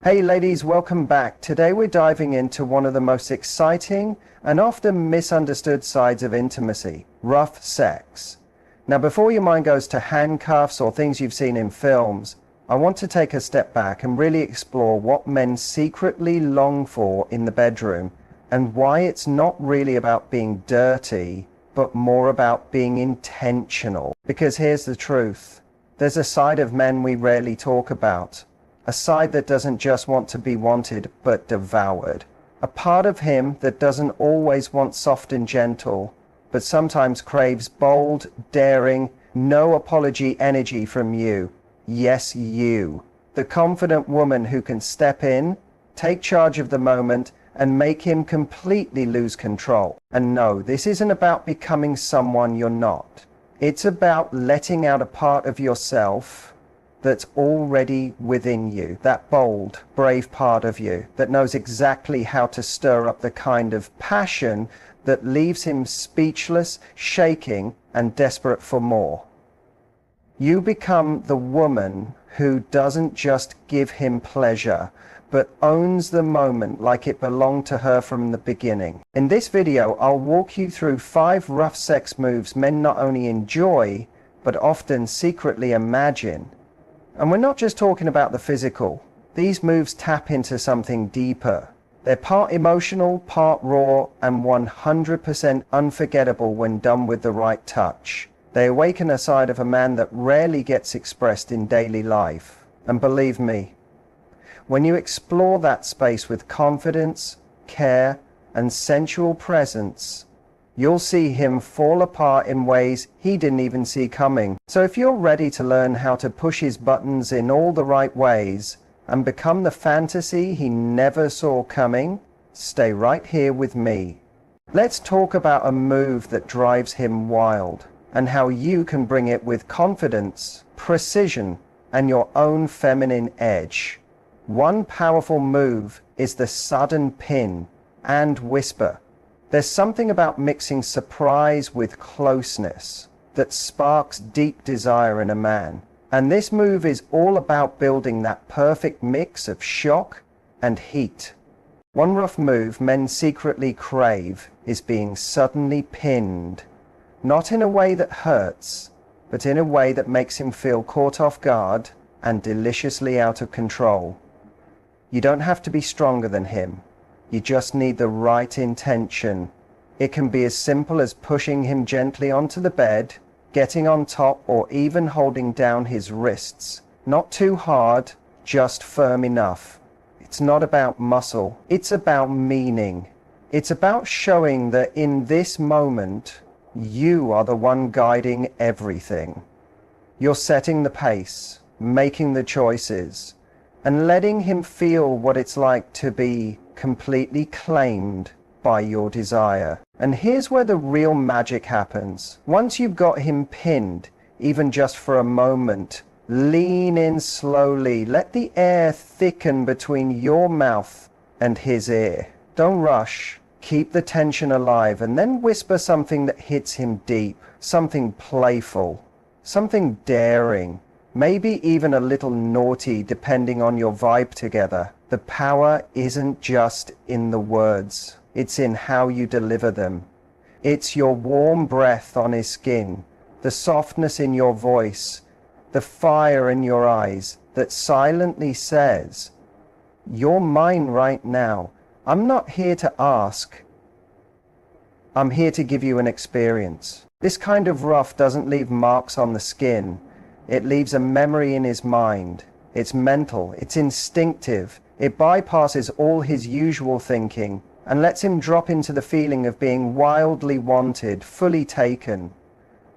Hey ladies, welcome back. Today we're diving into one of the most exciting and often misunderstood sides of intimacy, rough sex. Now before your mind goes to handcuffs or things you've seen in films, I want to take a step back and really explore what men secretly long for in the bedroom and why it's not really about being dirty, but more about being intentional. Because here's the truth. There's a side of men we rarely talk about. A side that doesn't just want to be wanted, but devoured. A part of him that doesn't always want soft and gentle, but sometimes craves bold, daring, no apology energy from you. Yes, you. The confident woman who can step in, take charge of the moment, and make him completely lose control. And no, this isn't about becoming someone you're not. It's about letting out a part of yourself that's already within you, that bold, brave part of you that knows exactly how to stir up the kind of passion that leaves him speechless, shaking, and desperate for more. You become the woman who doesn't just give him pleasure, but owns the moment like it belonged to her from the beginning. In this video, I'll walk you through 5 rough sex moves men not only enjoy, but often secretly imagine. And we're not just talking about the physical. These moves tap into something deeper. They're part emotional, part raw, and 100% unforgettable when done with the right touch. They awaken a side of a man that rarely gets expressed in daily life. And believe me, when you explore that space with confidence, care, and sensual presence, you'll see him fall apart in ways he didn't even see coming. So if you're ready to learn how to push his buttons in all the right ways and become the fantasy he never saw coming, stay right here with me. Let's talk about a move that drives him wild and how you can bring it with confidence, precision, and your own feminine edge. One powerful move is the sudden pin and whisper. There's something about mixing surprise with closeness that sparks deep desire in a man. And this move is all about building that perfect mix of shock and heat. One rough move men secretly crave is being suddenly pinned. Not in a way that hurts, but in a way that makes him feel caught off guard and deliciously out of control. You don't have to be stronger than him. You just need the right intention. It can be as simple as pushing him gently onto the bed, getting on top, or even holding down his wrists. Not too hard, just firm enough. It's not about muscle. It's about meaning. It's about showing that in this moment, you are the one guiding everything. You're setting the pace, making the choices, and letting him feel what it's like to be completely claimed by your desire. And here's where the real magic happens. Once you've got him pinned, even just for a moment, lean in slowly. Let the air thicken between your mouth and his ear. Don't rush. Keep the tension alive, and then whisper something that hits him deep, something playful, something daring. Maybe even a little naughty, depending on your vibe together. The power isn't just in the words. It's in how you deliver them. It's your warm breath on his skin, the softness in your voice, the fire in your eyes that silently says, "You're mine right now. I'm not here to ask. I'm here to give you an experience." This kind of rough doesn't leave marks on the skin. It leaves a memory in his mind. It's mental, it's instinctive. It bypasses all his usual thinking and lets him drop into the feeling of being wildly wanted, fully taken.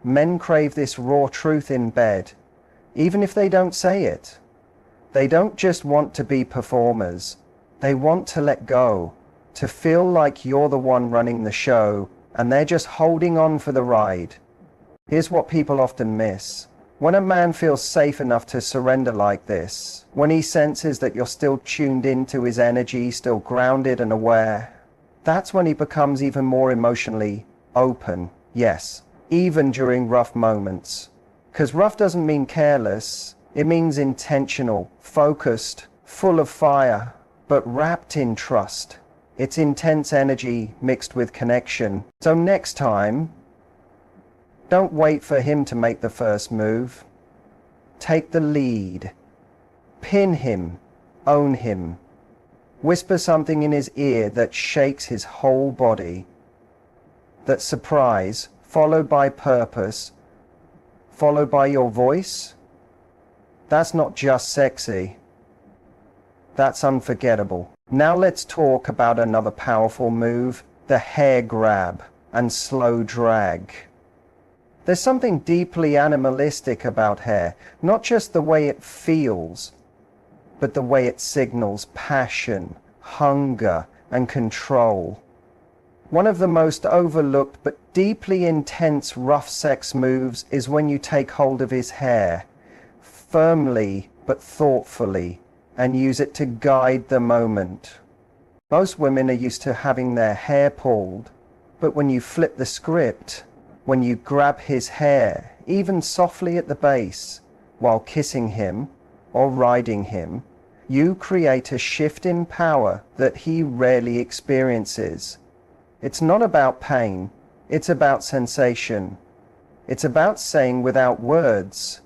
Men crave this raw truth in bed, even if they don't say it. They don't just want to be performers. They want to let go, to feel like you're the one running the show and they're just holding on for the ride. Here's what people often miss. When a man feels safe enough to surrender like this, when he senses that you're still tuned into his energy, still grounded and aware, that's when he becomes even more emotionally open. Yes, even during rough moments. Because rough doesn't mean careless, it means intentional, focused, full of fire, but wrapped in trust. It's intense energy mixed with connection. So next time, don't wait for him to make the first move. Take the lead. Pin him. Own him. Whisper something in his ear that shakes his whole body. That's surprise, followed by purpose, followed by your voice. That's not just sexy. That's unforgettable. Now let's talk about another powerful move, the hair grab and slow drag. There's something deeply animalistic about hair, not just the way it feels, but the way it signals passion, hunger, and control. One of the most overlooked but deeply intense rough sex moves is when you take hold of his hair, firmly but thoughtfully, and use it to guide the moment. Most women are used to having their hair pulled, but when you flip the script, when you grab his hair, even softly at the base, while kissing him or riding him, you create a shift in power that he rarely experiences. It's not about pain, it's about sensation. It's about saying without words,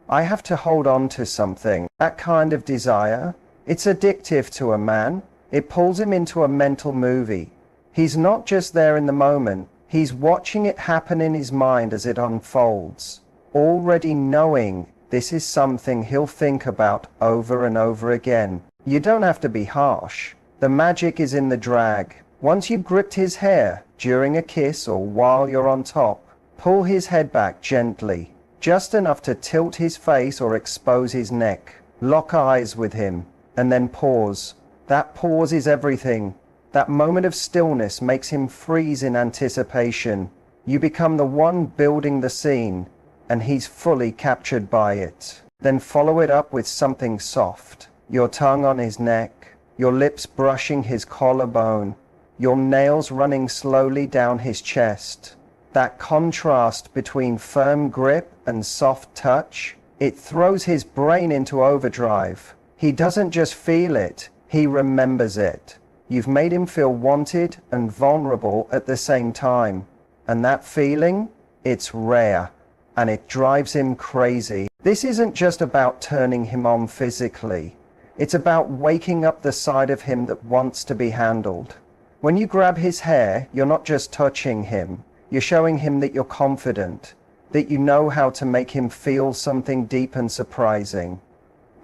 I have to hold on to something. That kind of desire, it's addictive to a man. It pulls him into a mental movie. He's not just there in the moment, he's watching it happen in his mind as it unfolds, already knowing this is something he'll think about over and over again. You don't have to be harsh. The magic is in the drag. Once you've gripped his hair, during a kiss or while you're on top, pull his head back gently, just enough to tilt his face or expose his neck. Lock eyes with him, and then pause. That pause is everything. That moment of stillness makes him freeze in anticipation. You become the one building the scene, and he's fully captured by it. Then follow it up with something soft. Your tongue on his neck, your lips brushing his collarbone, your nails running slowly down his chest. That contrast between firm grip and soft touch, it throws his brain into overdrive. He doesn't just feel it, he remembers it. You've made him feel wanted and vulnerable at the same time. And that feeling, it's rare, and it drives him crazy. This isn't just about turning him on physically. It's about waking up the side of him that wants to be handled. When you grab his hair, you're not just touching him. You're showing him that you're confident, that you know how to make him feel something deep and surprising.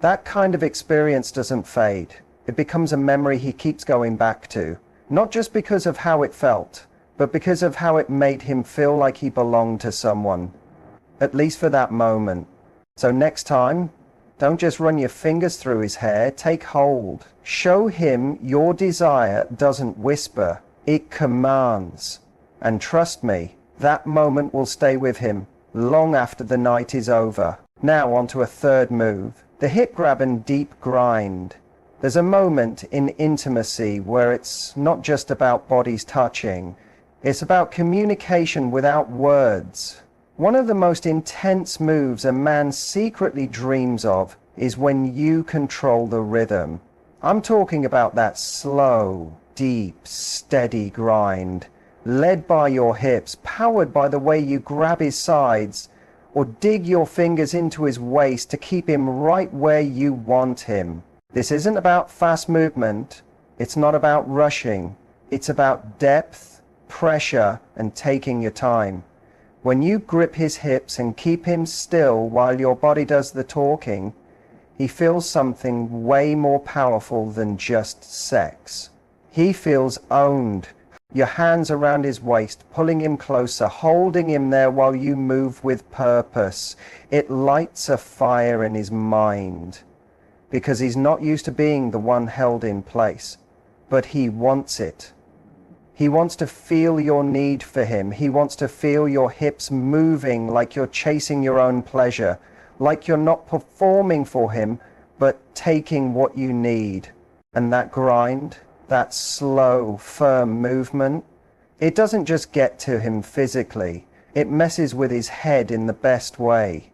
That kind of experience doesn't fade. It becomes a memory he keeps going back to, not just because of how it felt, but because of how it made him feel like he belonged to someone, at least for that moment. So next time, don't just run your fingers through his hair, take hold. Show him your desire doesn't whisper, it commands. And trust me, that moment will stay with him long after the night is over. Now on to a third move, the hip grab and deep grind. There's a moment in intimacy where it's not just about bodies touching, it's about communication without words. One of the most intense moves a man secretly dreams of is when you control the rhythm. I'm talking about that slow, deep, steady grind, led by your hips, powered by the way you grab his sides, or dig your fingers into his waist to keep him right where you want him. This isn't about fast movement, it's not about rushing, it's about depth, pressure, and taking your time. When you grip his hips and keep him still while your body does the talking, he feels something way more powerful than just sex. He feels owned. Your hands around his waist, pulling him closer, holding him there while you move with purpose. It lights a fire in his mind, because he's not used to being the one held in place, but he wants it. He wants to feel your need for him. He wants to feel your hips moving like you're chasing your own pleasure, like you're not performing for him, but taking what you need. And that grind, that slow, firm movement, it doesn't just get to him physically, it messes with his head in the best way.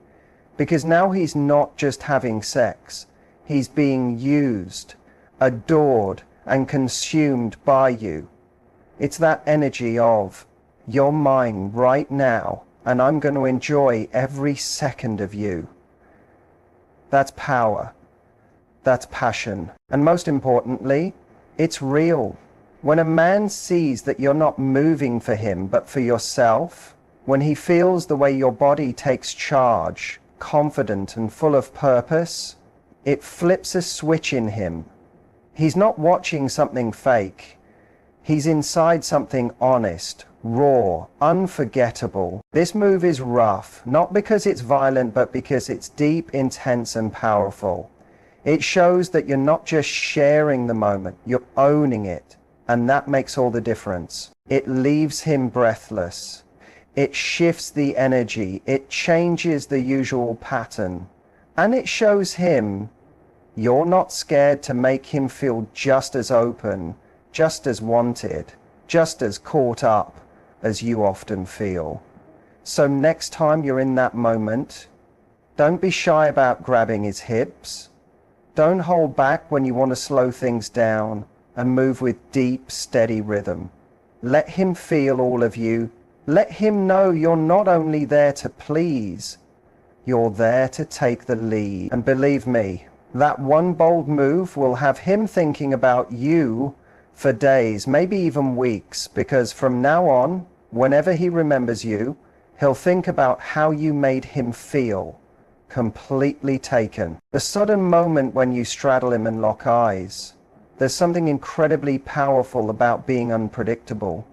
Because now he's not just having sex, He's being used, adored, and consumed by you. It's that energy of, you're mine right now, and I'm going to enjoy every second of you. That's power. That's passion. And most importantly, it's real. When a man sees that you're not moving for him, but for yourself, when he feels the way your body takes charge, confident and full of purpose, it flips a switch in him. He's not watching something fake. He's inside something honest, raw, unforgettable. This move is rough, not because it's violent, but because it's deep, intense, and powerful. It shows that you're not just sharing the moment, you're owning it. And that makes all the difference. It leaves him breathless. It shifts the energy. It changes the usual pattern. And it shows him you're not scared to make him feel just as open, just as wanted, just as caught up as you often feel. So next time you're in that moment, don't be shy about grabbing his hips. Don't hold back when you want to slow things down and move with deep, steady rhythm. Let him feel all of you. Let him know you're not only there to please, you're there to take the lead. And believe me, that one bold move will have him thinking about you for days, maybe even weeks, because from now on, whenever he remembers you, he'll think about how you made him feel, completely taken. The sudden moment when you straddle him and lock eyes, there's something incredibly powerful about being unpredictable.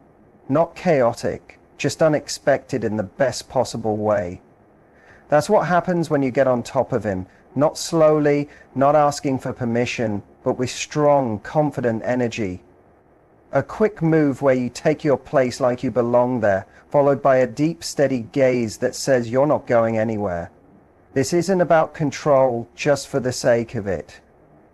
Not chaotic, just unexpected in the best possible way. That's what happens when you get on top of him. Not slowly, not asking for permission, but with strong, confident energy. A quick move where you take your place like you belong there, followed by a deep, steady gaze that says you're not going anywhere. This isn't about control just for the sake of it.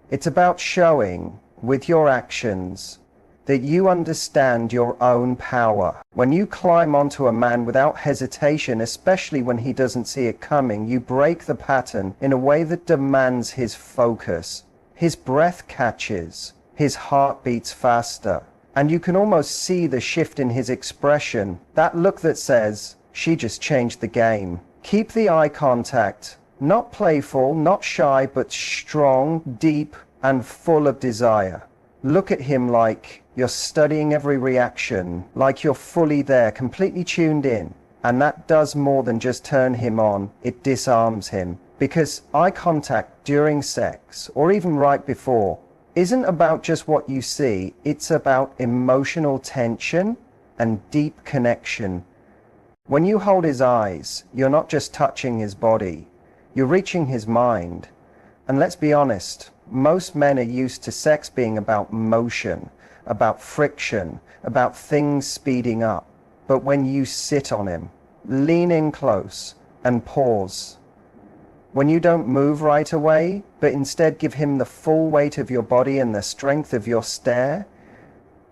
It's about showing, with your actions, that you understand your own power. When you climb onto a man without hesitation, especially when he doesn't see it coming, you break the pattern in a way that demands his focus. His breath catches, his heart beats faster, and you can almost see the shift in his expression, that look that says, she just changed the game. Keep the eye contact, not playful, not shy, but strong, deep, and full of desire. Look at him like you're studying every reaction, like you're fully there, completely tuned in. And that does more than just turn him on, it disarms him. Because eye contact during sex, or even right before, isn't about just what you see, it's about emotional tension and deep connection. When you hold his eyes, you're not just touching his body, you're reaching his mind. And let's be honest, most men are used to sex being about motion, about friction, about things speeding up. But when you sit on him, lean in close and pause. When you don't move right away, but instead give him the full weight of your body and the strength of your stare,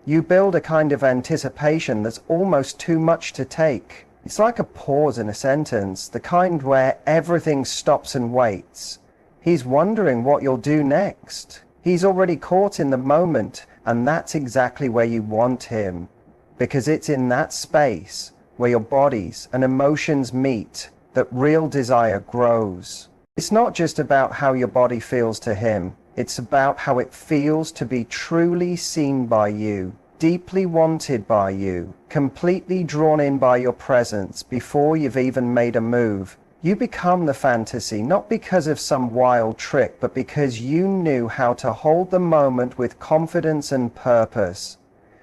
you build a kind of anticipation that's almost too much to take. It's like a pause in a sentence, the kind where everything stops and waits. He's wondering what you'll do next. He's already caught in the moment, and that's exactly where you want him. Because it's in that space where your bodies and emotions meet that real desire grows. It's not just about how your body feels to him. It's about how it feels to be truly seen by you, deeply wanted by you, completely drawn in by your presence before you've even made a move. You become the fantasy, not because of some wild trick, but because you knew how to hold the moment with confidence and purpose.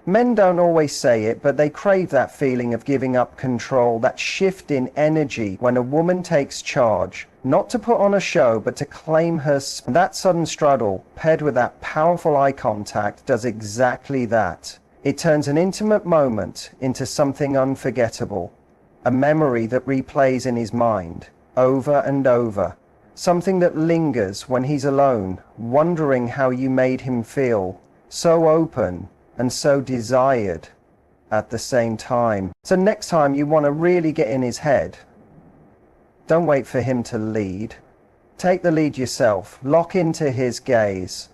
Men don't always say it, but they crave that feeling of giving up control, that shift in energy when a woman takes charge, not to put on a show, but to claim her space. That sudden straddle, paired with that powerful eye contact, does exactly that. It turns an intimate moment into something unforgettable. A memory that replays in his mind, over and over. Something that lingers when he's alone, wondering how you made him feel. So open and so desired at the same time. So next time you want to really get in his head, don't wait for him to lead. Take the lead yourself. Lock into his gaze.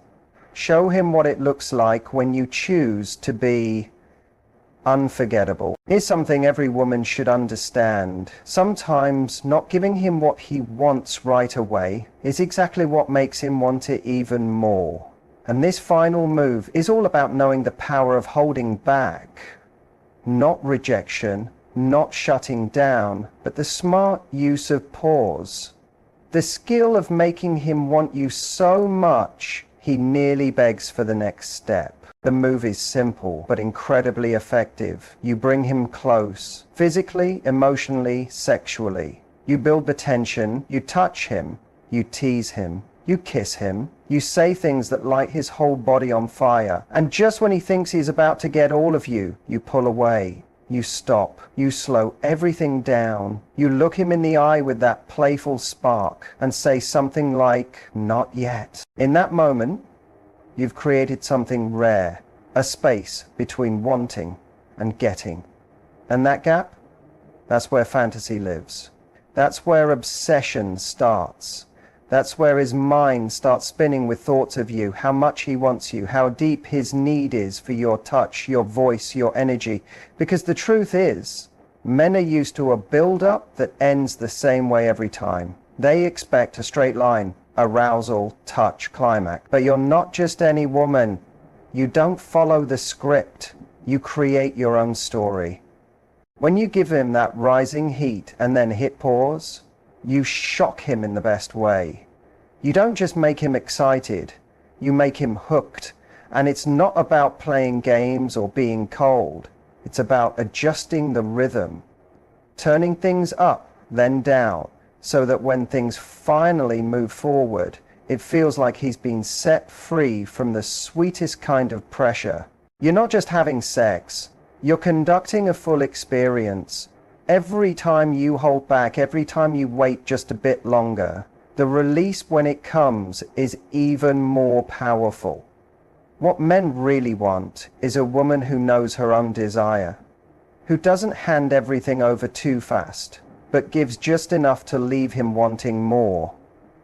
Show him what it looks like when you choose to be unforgettable. Here's something every woman should understand. Sometimes not giving him what he wants right away is exactly what makes him want it even more. And this final move is all about knowing the power of holding back. Not rejection, not shutting down, but the smart use of pause. The skill of making him want you so much he nearly begs for the next step. The move is simple, but incredibly effective. You bring him close, physically, emotionally, sexually. You build the tension, you touch him, you tease him, you kiss him, you say things that light his whole body on fire. And just when he thinks he's about to get all of you, you pull away. You stop, you slow everything down, you look him in the eye with that playful spark and say something like, "Not yet." In that moment, you've created something rare, a space between wanting and getting. And that gap, that's where fantasy lives. That's where obsession starts. That's where his mind starts spinning with thoughts of you, how much he wants you, how deep his need is for your touch, your voice, your energy. Because the truth is, men are used to a build-up that ends the same way every time. They expect a straight line, arousal, touch, climax. But you're not just any woman. You don't follow the script. You create your own story. When you give him that rising heat and then hit pause, you shock him in the best way. You don't just make him excited, you make him hooked. And it's not about playing games or being cold. It's about adjusting the rhythm, turning things up, then down, so that when things finally move forward, it feels like he's been set free from the sweetest kind of pressure. You're not just having sex, you're conducting a full experience. Every time you hold back, every time you wait just a bit longer, the release when it comes is even more powerful. What men really want is a woman who knows her own desire, who doesn't hand everything over too fast, but gives just enough to leave him wanting more.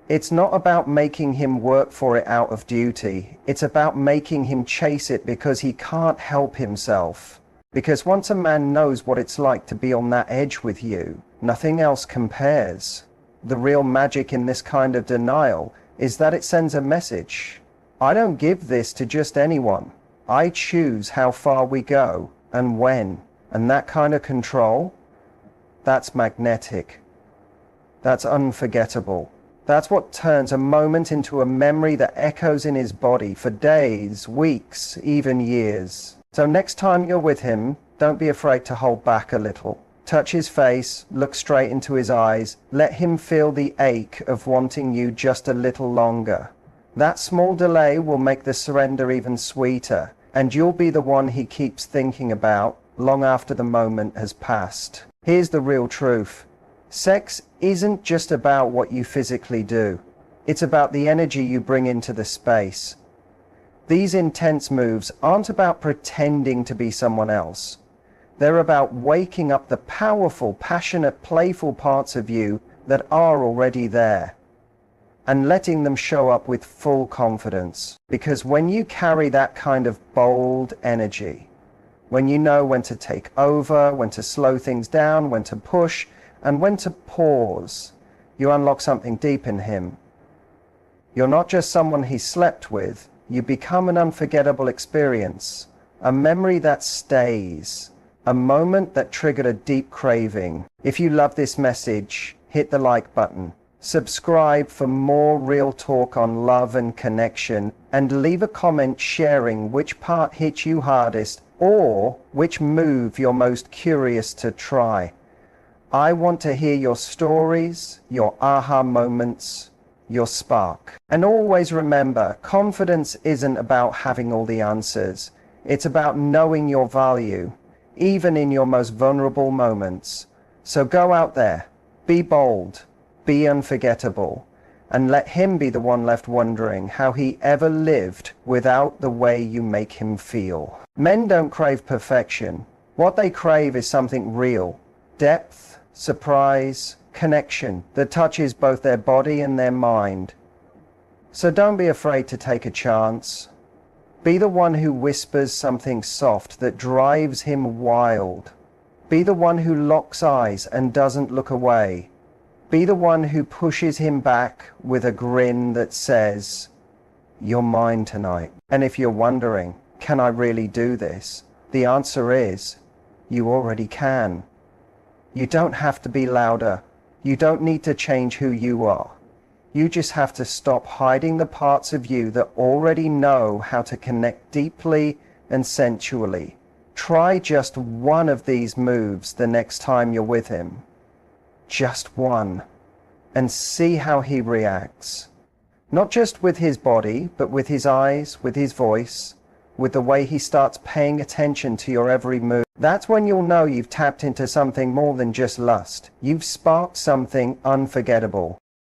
It's not about making him work for it out of duty. It's about making him chase it because he can't help himself. Because once a man knows what it's like to be on that edge with you, nothing else compares. The real magic in this kind of denial is that it sends a message. I don't give this to just anyone. I choose how far we go and when. And that kind of control, that's magnetic. That's unforgettable. That's what turns a moment into a memory that echoes in his body for days, weeks, even years. So next time you're with him, don't be afraid to hold back a little. Touch his face, look straight into his eyes, let him feel the ache of wanting you just a little longer. That small delay will make the surrender even sweeter, and you'll be the one he keeps thinking about long after the moment has passed. Here's the real truth. Sex isn't just about what you physically do. It's about the energy you bring into the space. These intense moves aren't about pretending to be someone else. They're about waking up the powerful, passionate, playful parts of you that are already there and letting them show up with full confidence. Because when you carry that kind of bold energy, when you know when to take over, when to slow things down, when to push, and when to pause, you unlock something deep in him. You're not just someone he slept with. You become an unforgettable experience, a memory that stays, a moment that triggered a deep craving. If you love this message, hit the like button, subscribe for more real talk on love and connection, and leave a comment sharing which part hit you hardest or which move you're most curious to try. I want to hear your stories, your aha moments, your spark. And always remember, confidence isn't about having all the answers. It's about knowing your value, even in your most vulnerable moments. So go out there, be bold, be unforgettable, and let him be the one left wondering how he ever lived without the way you make him feel. Men don't crave perfection. What they crave is something real, depth, surprise, connection that touches both their body and their mind. So don't be afraid to take a chance. Be the one who whispers something soft that drives him wild. Be the one who locks eyes and doesn't look away. Be the one who pushes him back with a grin that says, "You're mine tonight." And if you're wondering, can I really do this? The answer is, you already can. You don't have to be louder. You don't need to change who you are. You just have to stop hiding the parts of you that already know how to connect deeply and sensually. Try just one of these moves the next time you're with him. Just one. And see how he reacts. Not just with his body, but with his eyes, with his voice, with the way he starts paying attention to your every move. That's when you'll know you've tapped into something more than just lust. You've sparked something unforgettable.